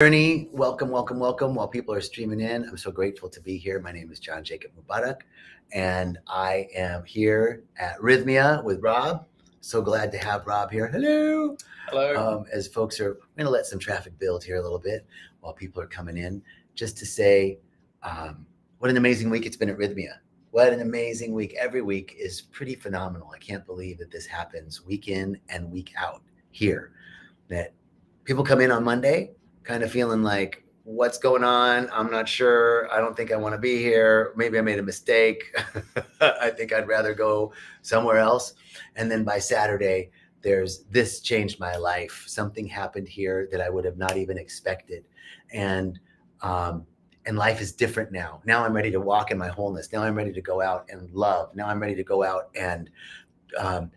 Journey, welcome. While people are streaming in, I'm so grateful to be here. My name is Jacob Mubarak, and I am here at Rythmia with Rob. So glad to have Rob here. Hello. As folks are, I'm going to let some traffic build here a little bit while people are coming in, just to say what an amazing week it's been at Rythmia. What an amazing week. Every week is pretty phenomenal. I can't believe that this happens week in and week out here. That people come in on Monday kind of feeling like, what's going on? I'm not sure. I don't think I want to be here. Maybe I made a mistake. I think I'd rather go somewhere else. And then by Saturday, there's this changed my life. Something happened here that I would have not even expected. And life is different now. Now I'm ready to walk in my wholeness. Now I'm ready to go out and love. Now I'm ready to go out and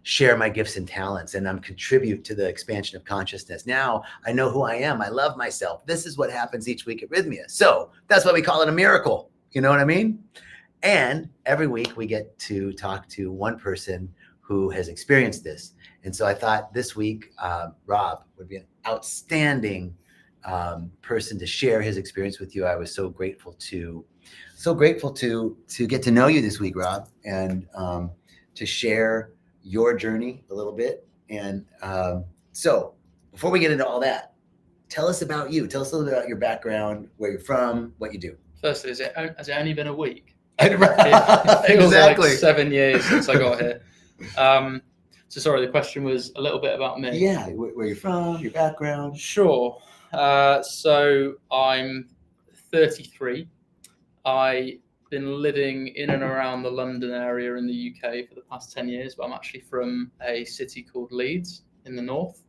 share my gifts and talents, and I'm contribute to the expansion of consciousness. Now I know who I am. I love myself. This is what happens each week at Rythmia. So that's why we call it a miracle. You know what I mean? And every week we get to talk to one person who has experienced this. And so I thought this week, Rob would be an outstanding person to share his experience with you. I was so grateful to get to know you this week, Rob, and to share your journey a little bit. And so before we get into all that, tell us about you. Tell us a little bit about your background, where you're from, what you do. Firstly, has it only been a week? It feels exactly. Like 7 years since I got here. So sorry, the question was a little bit about me. Yeah, where you're from, your background. Sure. So I'm 33. I've been living in and around the London area in the UK for the past 10 years, but I'm actually from a city called Leeds in the north.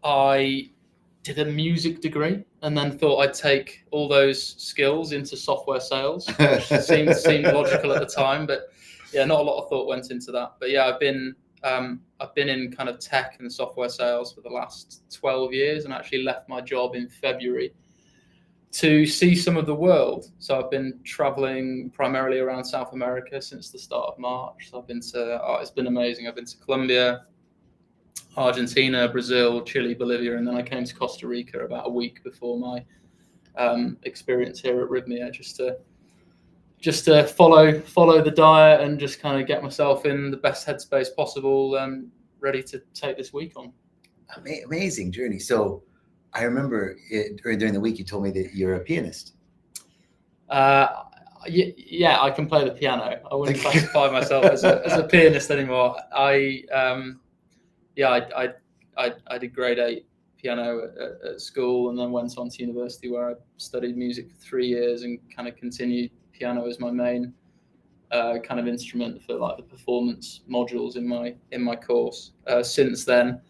I did a music degree and then thought I'd take all those skills into software sales, which seemed logical at the time, but yeah, not a lot of thought went into that. But yeah, I've been in kind of tech and software sales for the last 12 years and actually left my job in February to see some of the world. So I've been traveling primarily around South America since the start of March. So I've been to, it's been amazing. I've been to Colombia, Argentina, Brazil, Chile, Bolivia, and then I came to Costa Rica about a week before my experience here at Rythmia, just to follow the diet and just kind of get myself in the best headspace possible, ready to take this week on. Amazing journey. So I remember during the week you told me that you're a pianist. Yeah, I can play the piano. I wouldn't classify myself as a pianist anymore. I did grade 8 piano at school and then went on to university where I studied music for 3 years and kind of continued piano as my main kind of instrument for like the performance modules in my course. Since then,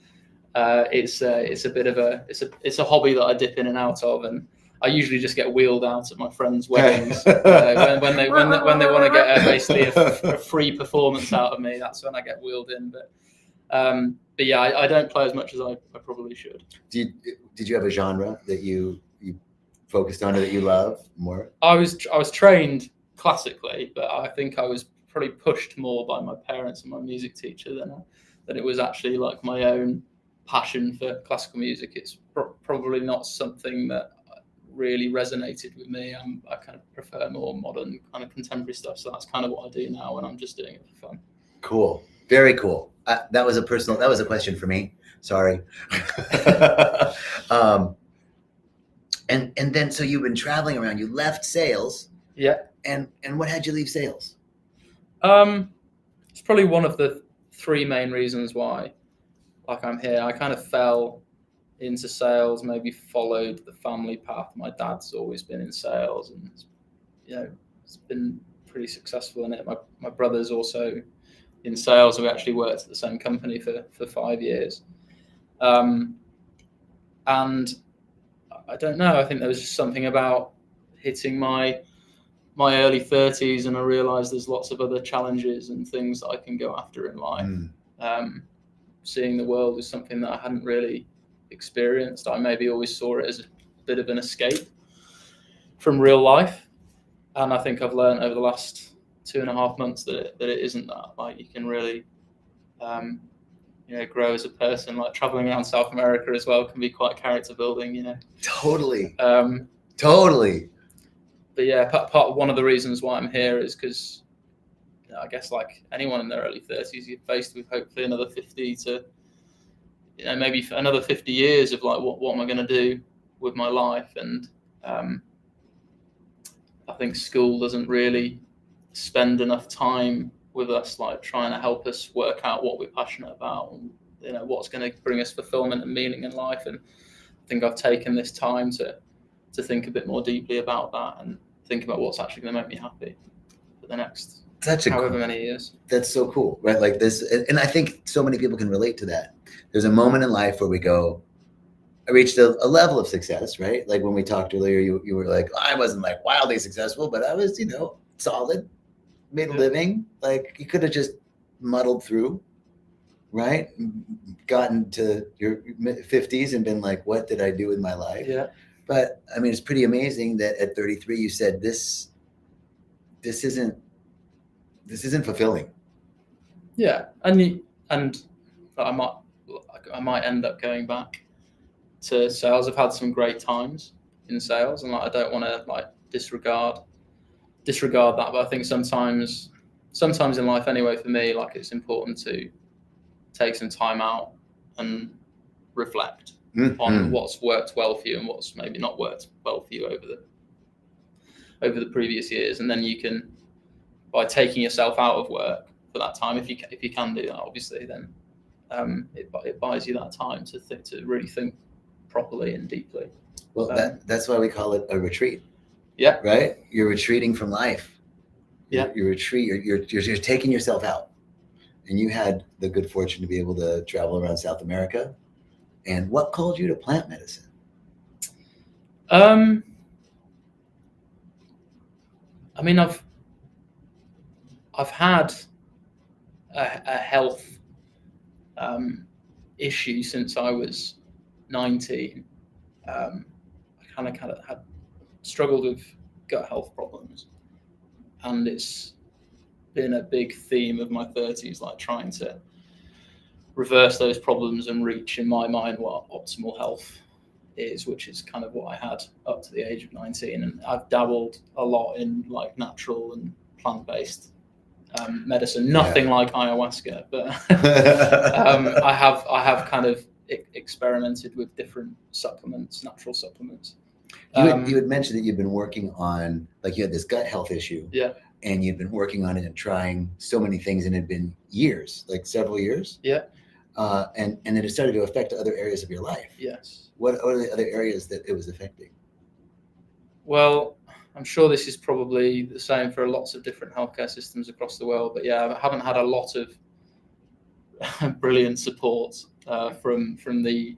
it's a hobby that I dip in and out of, and I usually just get wheeled out at my friends' weddings when they want to get basically a free performance out of me. That's when I get wheeled in. But yeah, I don't play as much as I probably should. Did you have a genre that you focused on or that you love more? I was trained classically, but I think I was probably pushed more by my parents and my music teacher than it was actually like my own passion for classical music. It's probably not something that really resonated with me. I kind of prefer more modern kind of contemporary stuff. So that's kind of what I do now when I'm just doing it for fun. Cool. Very cool. That was a question for me. Sorry. And then, so you've been traveling around, you left sales. Yeah. And what had you leave sales? It's probably one of the 3 main reasons why, like, I'm here. I kind of fell into sales, maybe followed the family path. My dad's always been in sales and, it's been pretty successful in it. My brother's also in sales. We actually worked at the same company for 5 years. And I don't know, I think there was just something about hitting my early 30s and I realized there's lots of other challenges and things that I can go after in life. Seeing the world is something that I hadn't really experienced. I maybe always saw it as a bit of an escape from real life. And I think I've learned over the last 2.5 months that it isn't that. Like, you can really grow as a person. Like traveling around South America as well can be quite character building. Totally. Um, Totally. But yeah, part of one of the reasons why I'm here is because I guess like anyone in their early 30s, you're faced with hopefully another 50 to maybe another 50 years of like what am I going to do with my life. And I think school doesn't really spend enough time with us, like trying to help us work out what we're passionate about and what's going to bring us fulfillment and meaning in life. And I think I've taken this time to think a bit more deeply about that and think about what's actually going to make me happy for the next however many years. That's so cool, right? Like this, and I think so many people can relate to that. There's a moment in life where we go, I reached a level of success, right? Like when we talked earlier, you were like, I wasn't like wildly successful, but I was, solid, made a living. Like you could have just muddled through, right? Gotten to your 50s and been like, what did I do with my life? Yeah. But I mean, it's pretty amazing that at 33, you said this isn't fulfilling. Yeah. And I might end up going back to sales. I've had some great times in sales, and I don't want to disregard that. But I think sometimes in life anyway, for me, it's important to take some time out and reflect on what's worked well for you and what's maybe not worked well for you over the previous years. And then you can, by taking yourself out of work for that time, if you can do that, obviously, then it buys you that time to really think properly and deeply. Well, that's why we call it a retreat. Yeah. Right. You're retreating from life. Yeah. You're taking yourself out, and you had the good fortune to be able to travel around South America. And what called you to plant medicine? I mean, I've had a health issue since I was 19. I kind of had struggled with gut health problems, and it's been a big theme of my 30s, like trying to reverse those problems and reach, in my mind, what optimal health is, which is kind of what I had up to the age of 19. And I've dabbled a lot in natural and plant-based medicine, nothing like ayahuasca, but I have kind of experimented with different supplements, natural supplements. You had mentioned that you've been working on, you had this gut health issue. Yeah. And you've been working on it and trying so many things, and it had been years, several years. Yeah. And then it started to affect other areas of your life. Yes. What are the other areas that it was affecting? Well, I'm sure this is probably the same for lots of different healthcare systems across the world, but yeah, I haven't had a lot of brilliant support from the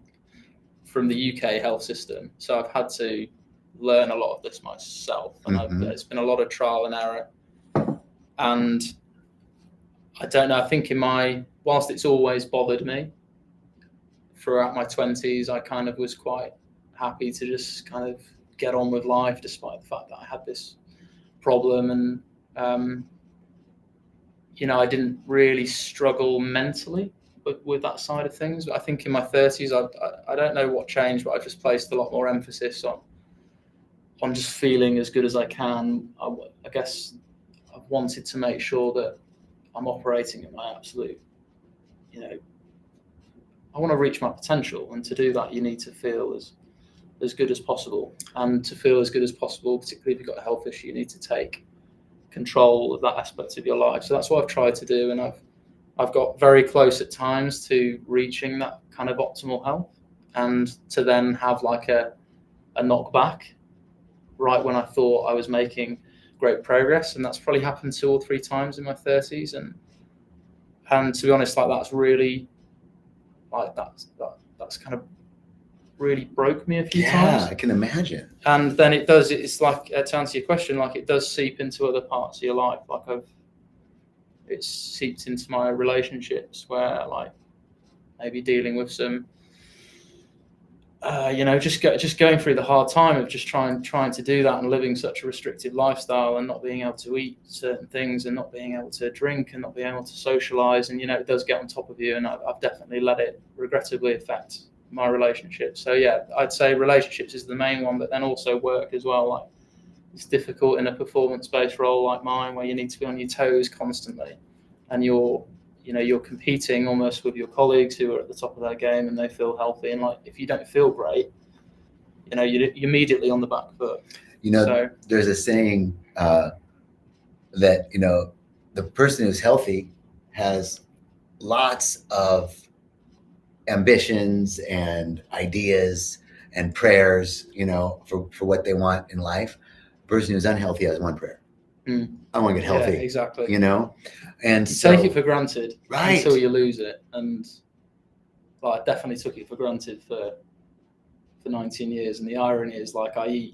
UK health system. So I've had to learn a lot of this myself, and it's been a lot of trial and error. And I don't know, I think whilst it's always bothered me, throughout my 20s, I kind of was quite happy to just kind of get on with life, despite the fact that I had this problem. And, I didn't really struggle mentally with that side of things. But I think in my 30s, I don't know what changed, but I just placed a lot more emphasis on just feeling as good as I can. I guess I've wanted to make sure that I'm operating at my absolute, I want to reach my potential. And to do that, you need to feel as good as possible. And to feel as good as possible, particularly if you've got a health issue, you need to take control of that aspect of your life. So that's what I've tried to do. And I've got very close at times to reaching that kind of optimal health, and to then have a knockback right when I thought I was making great progress. And that's probably happened 2 or 3 times in my 30s. And to be honest, that's really, that's kind of really broke me a few times. Yeah, I can imagine. And then it's to answer your question, it does seep into other parts of your life. It's seeped into my relationships, where maybe dealing with some just going through the hard time of just trying to do that and living such a restricted lifestyle and not being able to eat certain things and not being able to drink and not being able to socialize, and it does get on top of you, and I've definitely let it regrettably affect my relationships. So yeah, I'd say relationships is the main one, but then also work as well. Like, it's difficult in a performance-based role like mine where you need to be on your toes constantly, and you're competing almost with your colleagues who are at the top of their game and they feel healthy. And like, if you don't feel great, you're immediately on the back foot. So, there's a saying that, the person who's healthy has lots of ambitions and ideas and prayers, for what they want in life. The person who's unhealthy has one prayer. I want to get healthy. Yeah, exactly. And you take it for granted, right, until you lose it. And I definitely took it for granted for 19 years. And the irony is, like, I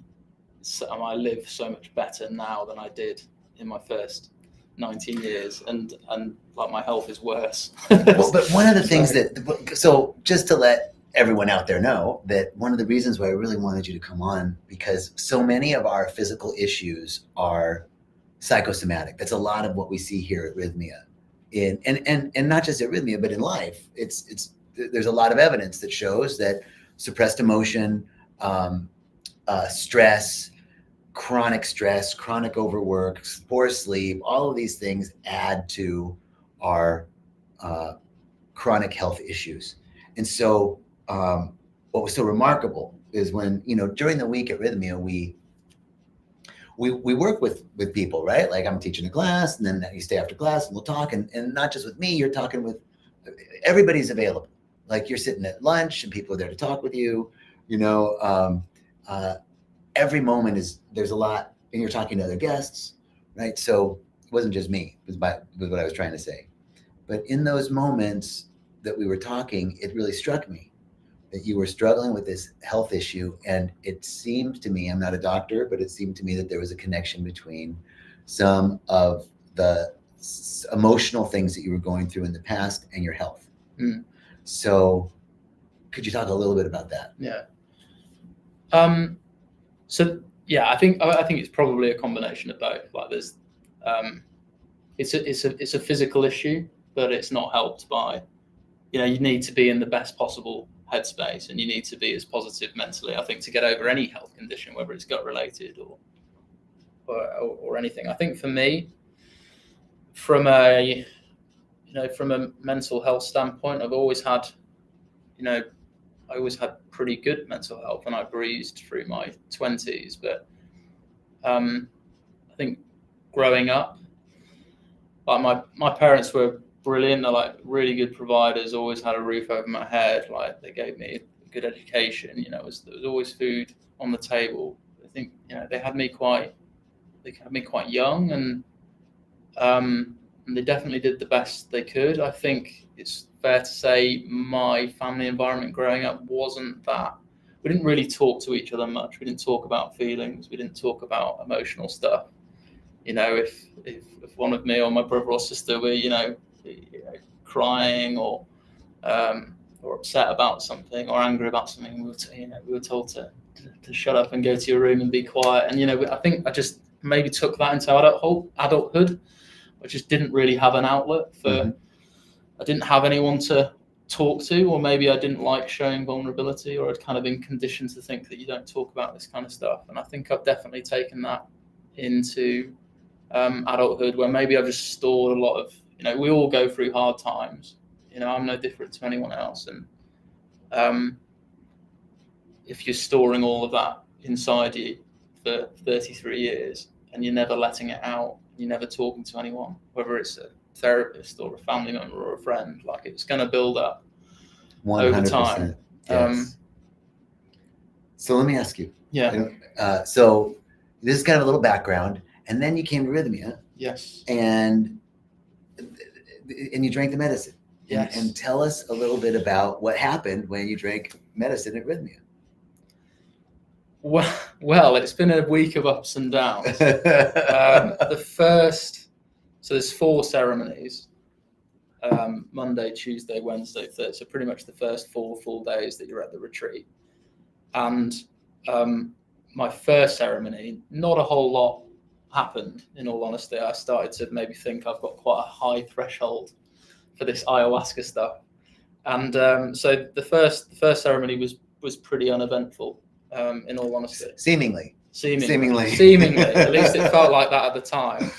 live so much better now than I did in my first 19 years, and like, my health is worse. Well, but one of the things so just to let everyone out there know that one of the reasons why I really wanted you to come on, because so many of our physical issues are psychosomatic. That's a lot of what we see here at Rythmia, and not just at Rythmia, but in life. There's a lot of evidence that shows that suppressed emotion, stress, chronic overwork, poor sleep, all of these things add to our chronic health issues. And so what was so remarkable is when, during the week at Rythmia, we work with people, right? Like, I'm teaching a class, and then you stay after class and we'll talk, and not just with me, you're talking with, everybody's available. Like, you're sitting at lunch and people are there to talk with you, every moment there's a lot, and you're talking to other guests, right? So it wasn't just me, was what I was trying to say. But in those moments that we were talking, it really struck me that you were struggling with this health issue. And it seemed to me, I'm not a doctor, but it seemed to me that there was a connection between some of the emotional things that you were going through in the past and your health. So could you talk a little bit about that? Yeah. So yeah, I think it's probably a combination of both. Like, there's, it's a physical issue, but it's not helped by, you need to be in the best possible headspace, and you need to be as positive mentally, I think, to get over any health condition, whether it's gut related or anything. I think for me, from a mental health standpoint, I've always had, I always had pretty good mental health, and I breezed through my 20s. But I think growing up, like, my parents were brilliant. They're like really good providers, always had a roof over my head. Like, they gave me a good education, there was always food on the table. I think, they had me quite young, and they definitely did the best they could. I think it's fair to say my family environment growing up wasn't that. We didn't really talk to each other much. We didn't talk about feelings. We didn't talk about emotional stuff. If one of me or my brother or sister were, crying or upset about something or angry about something, we were told to shut up and go to your room and be quiet. And I think I just maybe took that into adulthood. I just didn't really have an outlet for. Mm-hmm. I didn't have anyone to talk to, or maybe I didn't like showing vulnerability, or I'd kind of been conditioned to think that you don't talk about this kind of stuff. And I think I've definitely taken that into adulthood, where maybe I've just stored a lot of, we all go through hard times. I'm no different to anyone else. And if you're storing all of that inside you for 33 years and you're never letting it out, you're never talking to anyone, whether it's a therapist or a family member or a friend, like, it's going to build up 100%, over time. Yes. So let me ask you. Yeah. So this is kind of a little background, and then you came to Rythmia. Yes. And you drank the medicine. Yes. And tell us a little bit about what happened when you drank medicine at Rythmia. Well, it's been a week of ups and downs. So there's 4 ceremonies, Monday, Tuesday, Wednesday, Thursday. So pretty much the first 4 full days that you're at the retreat. And my first ceremony, not a whole lot happened, in all honesty. I started to maybe think I've got quite a high threshold for this ayahuasca stuff. And so the first ceremony was pretty uneventful, in all honesty. Seemingly. At least it felt like that at the time.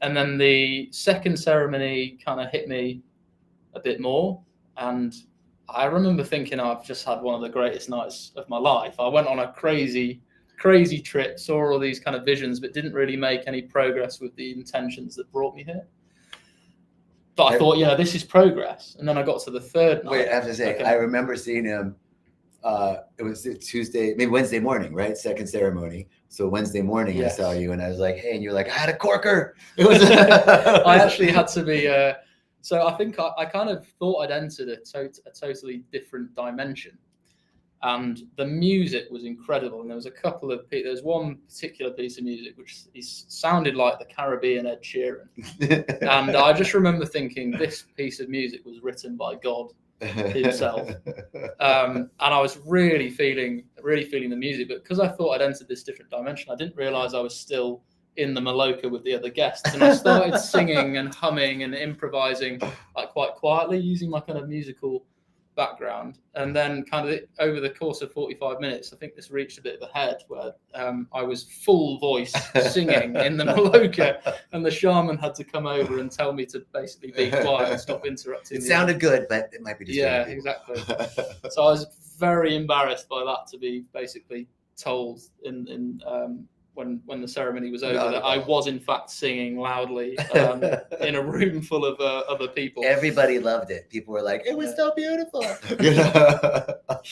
And then the second ceremony kind of hit me a bit more. And I remember thinking I've just had one of the greatest nights of my life. I went on a crazy trip, saw all these kind of visions, but didn't really make any progress with the intentions that brought me here. But I thought, this is progress. And then I got to the third night. Wait, I have to say, I remember seeing him. It was Tuesday, maybe Wednesday morning, right? Second ceremony. So Wednesday morning, yes. I saw you, and I was like, "Hey," and you're like, "I had a corker." It was. I actually had to be. So I think I kind of thought I'd entered a totally different dimension, and the music was incredible. And there was there's one particular piece of music which sounded like the Caribbean Ed Sheeran, and I just remember thinking this piece of music was written by God himself, and I was really feeling the music. But because I thought I'd entered this different dimension, I didn't realize I was still in the Maloka with the other guests, and I started singing and humming and improvising like quite quietly using my kind of musical background. And then kind of over the course of 45 minutes, I think this reached a bit of a head where I was full voice singing in the Maloka, and the shaman had to come over and tell me to basically be quiet and stop interrupting. It sounded good, but it might be distracting. Yeah, exactly. So I was very embarrassed by that, to be basically told when the ceremony was over that I was in fact singing loudly in a room full of other people. Everybody loved it. People were like, "It was so beautiful."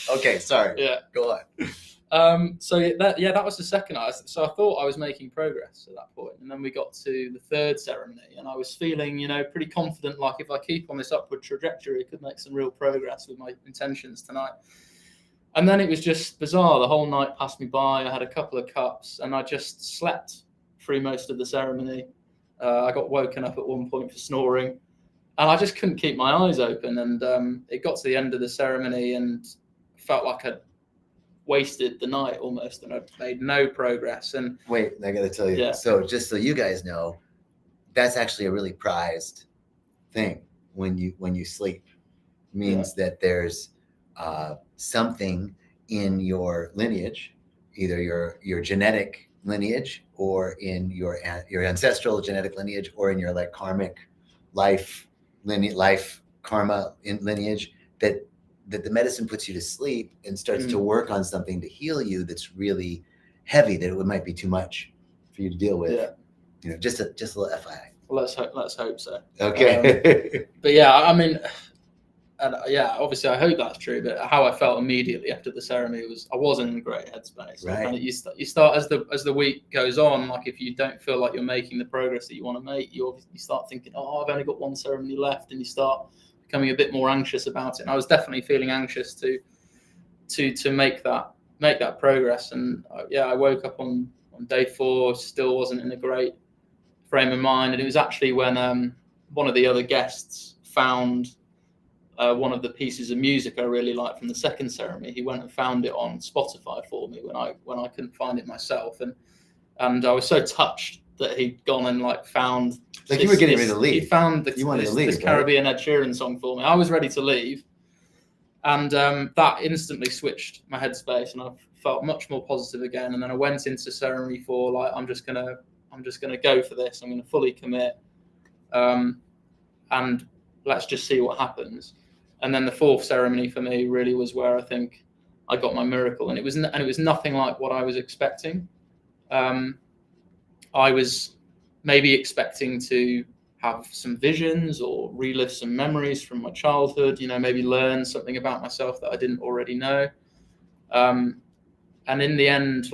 Okay, sorry. Yeah, go on. So that was the second night. So I thought I was making progress at that point, and then we got to the third ceremony, and I was feeling, pretty confident. Like if I keep on this upward trajectory, I could make some real progress with my intentions tonight. And then it was just bizarre. The whole night passed me by. I had a couple of cups, and I just slept through most of the ceremony. I got woken up at one point for snoring, and I just couldn't keep my eyes open. And it got to the end of the ceremony, and felt like I'd wasted the night almost, and I'd made no progress. And wait, I got to tell you. Yeah. So just so you guys know, that's actually a really prized thing when you sleep. It means that there's something in your lineage, either your genetic lineage or in your ancestral genetic lineage, or in your like karmic life karma in lineage, that the medicine puts you to sleep and starts to work on something to heal you that's really heavy, that it might be too much for you to deal with. Yeah. Just a little FYI. Well, let's hope so. Okay. But yeah, I mean, and obviously I hope that's true, but how I felt immediately after the ceremony was I wasn't in a great headspace. Right. And you start as the week goes on, like if you don't feel like you're making the progress that you want to make, you start thinking, oh, I've only got one ceremony left, and you start becoming a bit more anxious about it. And I was definitely feeling anxious to make that progress. And I woke up on day 4, still wasn't in a great frame of mind. And it was actually when one of the other guests found one of the pieces of music I really liked from the second ceremony. He went and found it on Spotify for me when I couldn't find it myself, and I was so touched that he'd gone and found. You were getting ready to leave. He found this Caribbean Ed Sheeran song for me. I was ready to leave, and that instantly switched my headspace, and I felt much more positive again. And then I went into ceremony 4 I'm just gonna go for this. I'm gonna fully commit, and let's just see what happens. And then the 4th ceremony for me really was where I think I got my miracle, and it was nothing like what I was expecting. I was maybe expecting to have some visions or relive some memories from my childhood, maybe learn something about myself that I didn't already know. And in the end,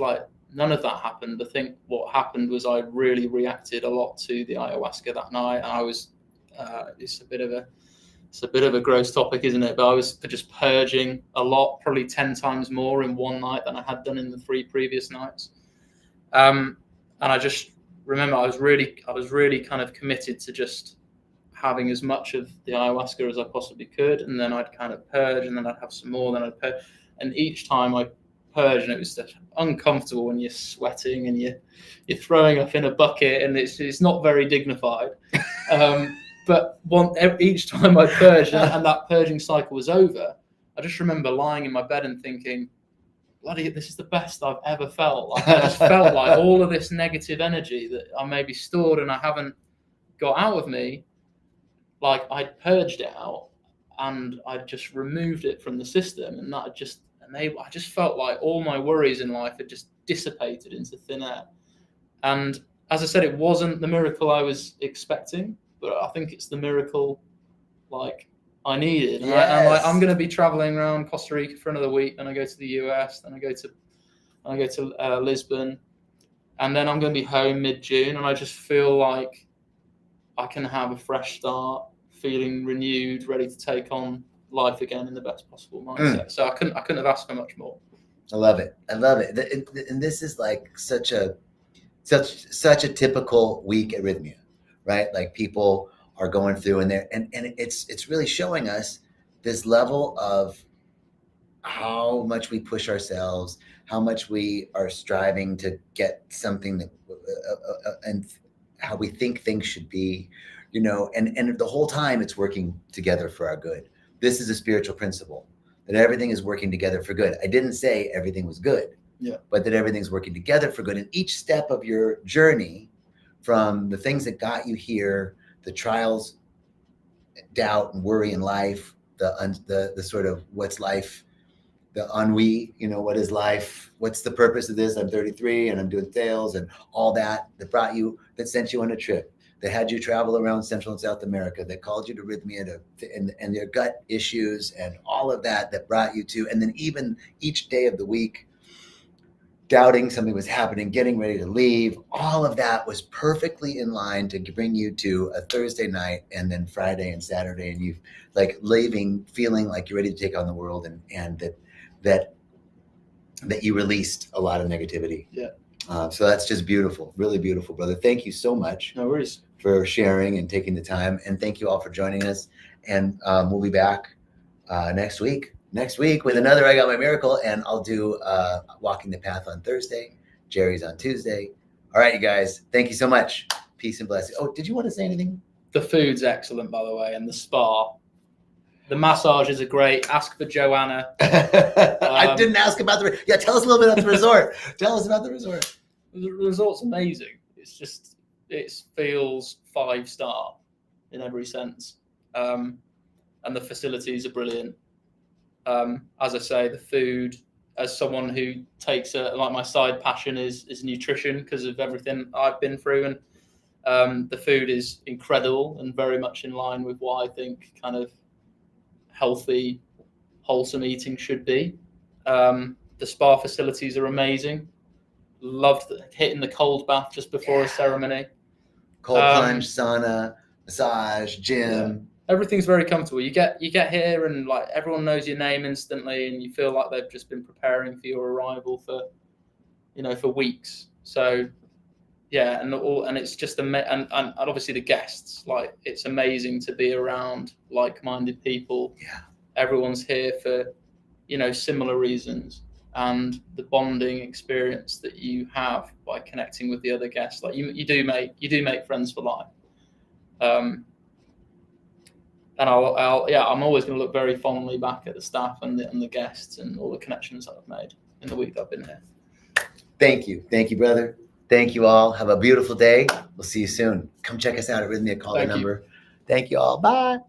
none of that happened. I think what happened was I really reacted a lot to the ayahuasca that night, and I was it's a bit of a gross topic, isn't it? But I was just purging a lot, probably 10 times more in one night than I had done in the 3 previous nights. And I just remember I was really kind of committed to just having as much of the ayahuasca as I possibly could, and then I'd kind of purge, and then I'd have some more, then I'd purge. And each time I purge, and it was just uncomfortable when you're sweating and you're throwing up in a bucket, and it's not very dignified. But each time I purged and that purging cycle was over, I just remember lying in my bed and thinking, bloody, this is the best I've ever felt. Like, I just felt like all of this negative energy that I maybe stored and I haven't got out of me, like I'd purged it out and I'd just removed it from the system, and that just enabled, I just felt like all my worries in life had just dissipated into thin air. And as I said, it wasn't the miracle I was expecting, but I think it's the miracle like I needed. And Yes. I'm going to be traveling around Costa Rica for another week. Then I go to the US. Then I go to Lisbon, and then I'm going to be home mid-June. And I just feel like I can have a fresh start, feeling renewed, ready to take on life again in the best possible mindset. So I couldn't have asked for much more. I love it. And this is like such a typical week at Rythmia, right? Like people are going through and it's really showing us this level of how much we push ourselves, how much we are striving to get something that and how we think things should be, you know, and the whole time it's working together for our good. This is a spiritual principle, that everything is working together for good. I didn't say everything was good, but that everything's working together for good. And each step of your journey, from the things that got you here, the trials, doubt and worry in life, the sort of what's life, the ennui, you know, what is life? What's the purpose of this? I'm 33 and I'm doing sales and all that that sent you on a trip, that had you travel around Central and South America, that called you to Rythmia and your gut issues and all of that brought you to, and then even each day of the week, doubting something was happening, getting ready to leave, all of that was perfectly in line to bring you to a Thursday night and then Friday and Saturday, and you've like leaving feeling like you're ready to take on the world, and that you released a lot of negativity. So that's just beautiful, really beautiful, brother. Thank you so much. No worries. For sharing and taking the time, and thank you all for joining us. And we'll be back next week with another I Got My Miracle, and I'll do Walking the Path on Thursday. Jerry's on Tuesday. All right, you guys, thank you so much. Peace and blessings. Oh, did you want to say anything? The food's excellent, by the way, and the spa. The massages are great. Ask for Joanna. I didn't ask about tell us a little bit about the resort. Tell us about the resort. The resort's amazing. It feels 5-star in every sense. And the facilities are brilliant. As I say, the food, as someone who takes like my side passion is nutrition because of everything I've been through, and the food is incredible and very much in line with what I think kind of healthy, wholesome eating should be. The spa facilities are amazing. Loved hitting the cold bath just before a ceremony. Cold plunge, sauna, massage, gym. Everything's very comfortable. You get here and like everyone knows your name instantly, and you feel like they've just been preparing for your arrival for weeks. So yeah, and it's just and obviously the guests, like it's amazing to be around like-minded people. Yeah, everyone's here for similar reasons, and the bonding experience that you have by connecting with the other guests, like you do make friends for life. And I'm always going to look very fondly back at the staff and the guests and all the connections that I've made in the week that I've been here. Thank you, brother. Thank you all. Have a beautiful day. We'll see you soon. Come check us out at Rythmia. Call the number. Thank you all. Bye.